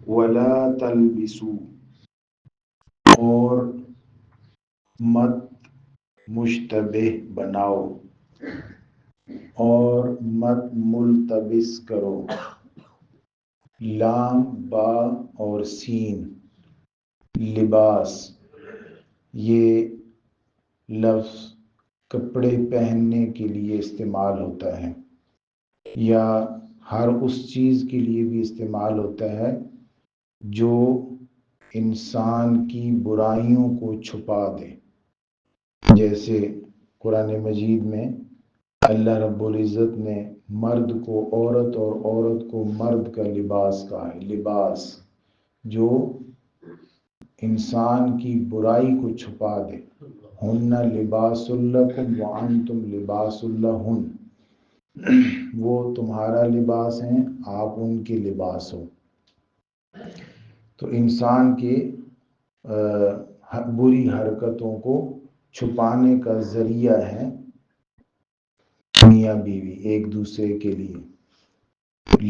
ولا تلبسو، اور مت مشتبہ بناؤ اور مت ملتبس کرو. لام با اور سین لباس، یہ لفظ کپڑے پہننے کے لیے استعمال ہوتا ہے یا ہر اس چیز کے لیے بھی استعمال ہوتا ہے جو انسان کی برائیوں کو چھپا دے. جیسے قرآن مجید میں اللہ رب العزت نے مرد کو عورت اور عورت کو مرد کا لباس کہا ہے. لباس جو انسان کی برائی کو چھپا دے. ہن لباس لکم وانتم لباس لہن، وہ تمہارا لباس ہیں، آپ ان کے لباس ہو. تو انسان کے بری حرکتوں کو چھپانے کا ذریعہ ہے میاں بیوی ایک دوسرے کے لیے.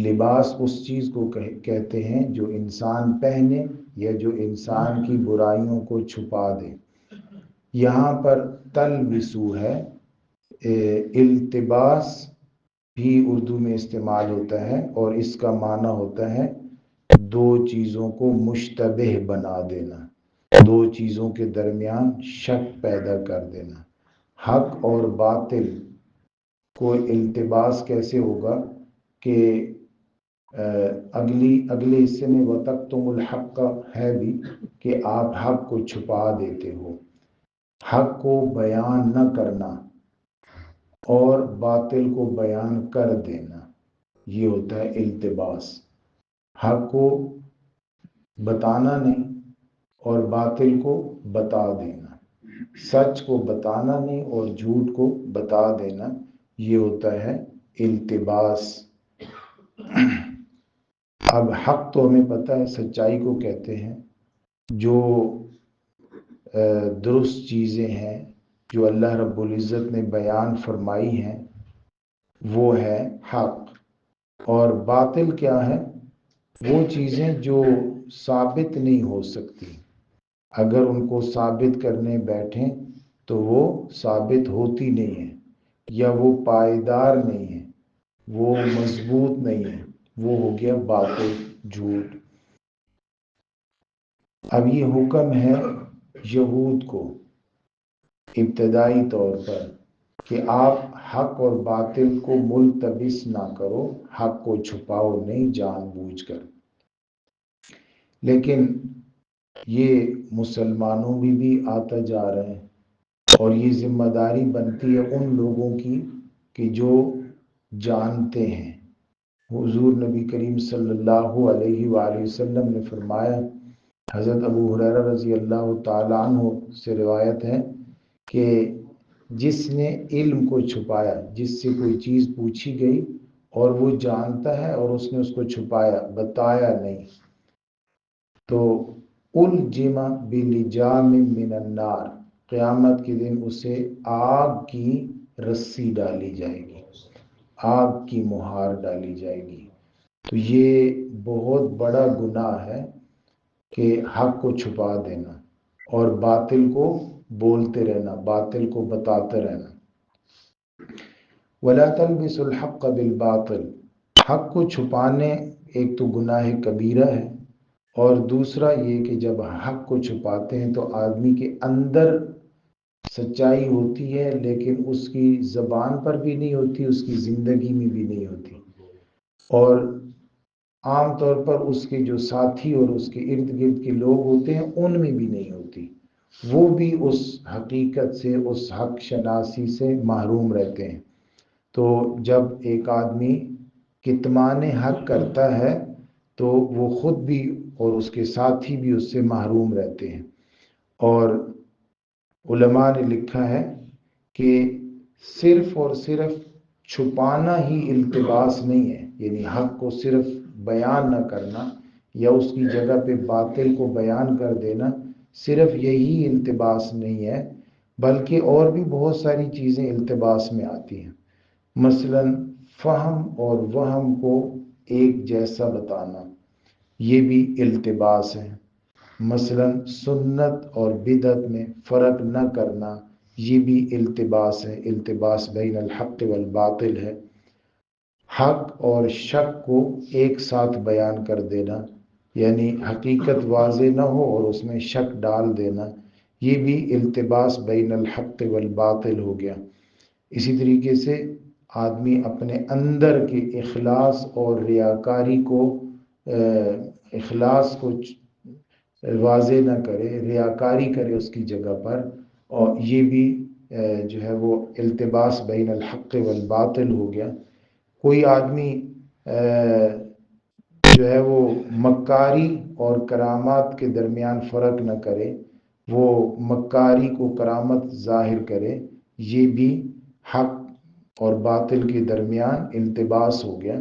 لباس اس چیز کو کہتے ہیں جو انسان پہنے یا جو انسان کی برائیوں کو چھپا دے. یہاں پر تلبسو ہے. التباس بھی اردو میں استعمال ہوتا ہے اور اس کا معنی ہوتا ہے دو چیزوں کو مشتبہ بنا دینا، دو چیزوں کے درمیان شک پیدا کر دینا. حق اور باطل کو التباس کیسے ہوگا کہ اگلے حصے میں وَتَكْتُمُ الْحَقَّ ہے بھی کہ آپ حق کو چھپا دیتے ہو. حق کو بیان نہ کرنا اور باطل کو بیان کر دینا، یہ ہوتا ہے التباس. حق کو بتانا نہیں اور باطل کو بتا دینا، سچ کو بتانا نہیں اور جھوٹ کو بتا دینا، یہ ہوتا ہے التباس. اب حق تو ہمیں پتہ ہے سچائی کو کہتے ہیں، جو درست چیزیں ہیں جو اللہ رب العزت نے بیان فرمائی ہیں وہ ہے حق. اور باطل کیا ہے؟ وہ چیزیں جو ثابت نہیں ہو سکتی، اگر ان کو ثابت کرنے بیٹھیں تو وہ ثابت ہوتی نہیں ہیں یا وہ پائیدار نہیں ہیں، وہ مضبوط نہیں ہیں، وہ ہو گیا باطل، جھوٹ. اب یہ حکم ہے یہود کو ابتدائی طور پر کہ آپ حق اور باطل کو ملتبس نہ کرو، حق کو چھپاؤ نہیں جان بوجھ کر. لیکن یہ مسلمانوں بھی آتا جا رہے ہیں اور یہ ذمہ داری بنتی ہے ان لوگوں کی کہ جو جانتے ہیں. حضور نبی کریم صلی اللہ علیہ وآلہ وسلم نے فرمایا، حضرت ابو ہریرہ رضی اللہ تعالیٰ عنہ سے روایت ہے کہ جس نے علم کو چھپایا، جس سے کوئی چیز پوچھی گئی اور وہ جانتا ہے اور اس نے اس کو چھپایا، بتایا نہیں، تو الجم بلجام من النار، قیامت کے دن اسے آگ کی رسی ڈالی جائے گی، آگ کی مہار ڈالی جائے گی. تو یہ بہت بڑا گناہ ہے کہ حق کو چھپا دینا اور باطل کو بولتے رہنا، باطل کو بتاتے رہنا. وَلَا تَلْبِسُوا الْحَقَّ بِالْبَاطِلِ، حق کو چھپانے ایک تو گناہ کبیرہ ہے اور دوسرا یہ کہ جب حق کو چھپاتے ہیں تو آدمی کے اندر سچائی ہوتی ہے لیکن اس کی زبان پر بھی نہیں ہوتی، اس کی زندگی میں بھی نہیں ہوتی، اور عام طور پر اس کے جو ساتھی اور اس کے ارد گرد کے لوگ ہوتے ہیں ان میں بھی نہیں ہوتی. وہ بھی اس حقیقت سے، اس حق شناسی سے محروم رہتے ہیں. تو جب ایک آدمی کتمان حق کرتا ہے تو وہ خود بھی اور اس کے ساتھی بھی اس سے محروم رہتے ہیں. اور علماء نے لکھا ہے کہ صرف اور صرف چھپانا ہی التباس نہیں ہے، یعنی حق کو صرف بیان نہ کرنا یا اس کی جگہ پہ باطل کو بیان کر دینا صرف یہی التباس نہیں ہے، بلکہ اور بھی بہت ساری چیزیں التباس میں آتی ہیں. مثلا فہم اور وہم کو ایک جیسا بتانا، یہ بھی التباس ہے۔ مثلا سنت اور بدعت میں فرق نہ کرنا، یہ بھی التباس ہے، التباس بین الحق والباطل ہے۔ حق اور شک کو ایک ساتھ بیان کر دینا، یعنی حقیقت واضح نہ ہو اور اس میں شک ڈال دینا، یہ بھی التباس بین الحق والباطل ہو گیا۔ اسی طریقے سے آدمی اپنے اندر کے اخلاص اور ریاکاری کو اخلاص کو واضح نہ کرے، ریاکاری کرے اس کی جگہ پر، اور یہ بھی جو ہے وہ التباس بین الحق والباطل ہو گیا۔ کوئی آدمی جو ہے وہ مکاری اور کرامات کے درمیان فرق نہ کرے، وہ مکاری کو کرامت ظاہر کرے، یہ بھی حق اور باطل کے درمیان التباس ہو گیا۔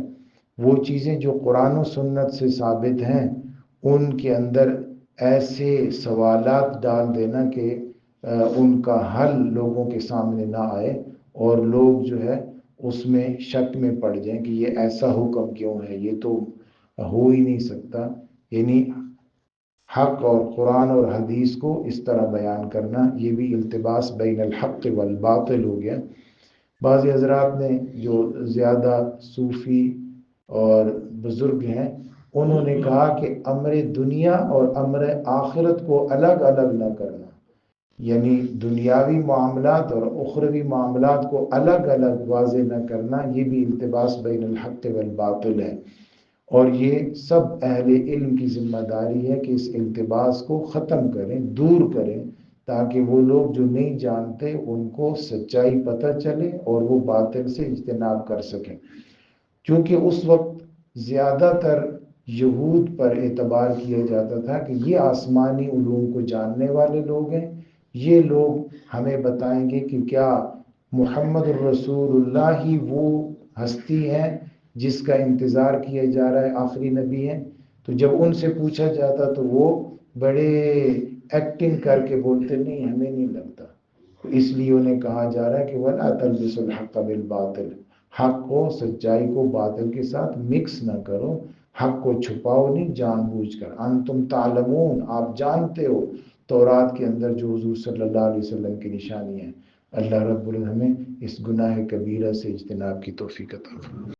وہ چیزیں جو قرآن و سنت سے ثابت ہیں ان کے اندر ایسے سوالات ڈال دینا کہ ان کا حل لوگوں کے سامنے نہ آئے اور لوگ جو ہے اس میں شک میں پڑ جائیں کہ یہ ایسا حکم کیوں ہے، یہ تو ہو ہی نہیں سکتا۔ یعنی حق اور قرآن اور حدیث کو اس طرح بیان کرنا، یہ بھی التباس بین الحق والباطل ہو گیا۔ بعض حضرات نے جو زیادہ صوفی اور بزرگ ہیں انہوں نے کہا کہ امر دنیا اور امر آخرت کو الگ الگ نہ کرنا، یعنی دنیاوی معاملات اور اخروی معاملات کو الگ الگ واضح نہ کرنا، یہ بھی التباس بین الحق والباطل ہے۔ اور یہ سب اہل علم کی ذمہ داری ہے کہ اس التباس کو ختم کریں، دور کریں، تاکہ وہ لوگ جو نہیں جانتے ان کو سچائی پتہ چلے اور وہ باطل سے اجتناب کر سکیں۔ چونکہ اس وقت زیادہ تر یہود پر اعتبار کیا جاتا تھا کہ یہ آسمانی علوم کو جاننے والے لوگ ہیں، یہ لوگ ہمیں بتائیں گے کہ کیا محمد الرسول اللہ ہی وہ ہستی ہے جس کا انتظار کیا جا رہا ہے، آخری نبی ہے۔ تو جب ان سے پوچھا جاتا تو وہ بڑے ایکٹنگ کر کے بولتے نہیں ہمیں نہیں لگتا۔ اس لیے انہیں کہا جا رہا ہے کہ وَلَا تَلْبِسُوا الْحَقَّ بِالْبَاطِلِ، حق کو، سچائی کو باطل کے ساتھ مکس نہ کرو، حق کو چھپاؤ نہیں جان بوجھ کر۔ انتم تعلمون، آپ جانتے ہو تورات کے اندر جو حضور صلی اللہ علیہ وسلم کی نشانی ہے۔ اللہ رب العالمین ہمیں اس گناہ کبیرہ سے اجتناب کی توفیق عطا فرمائے۔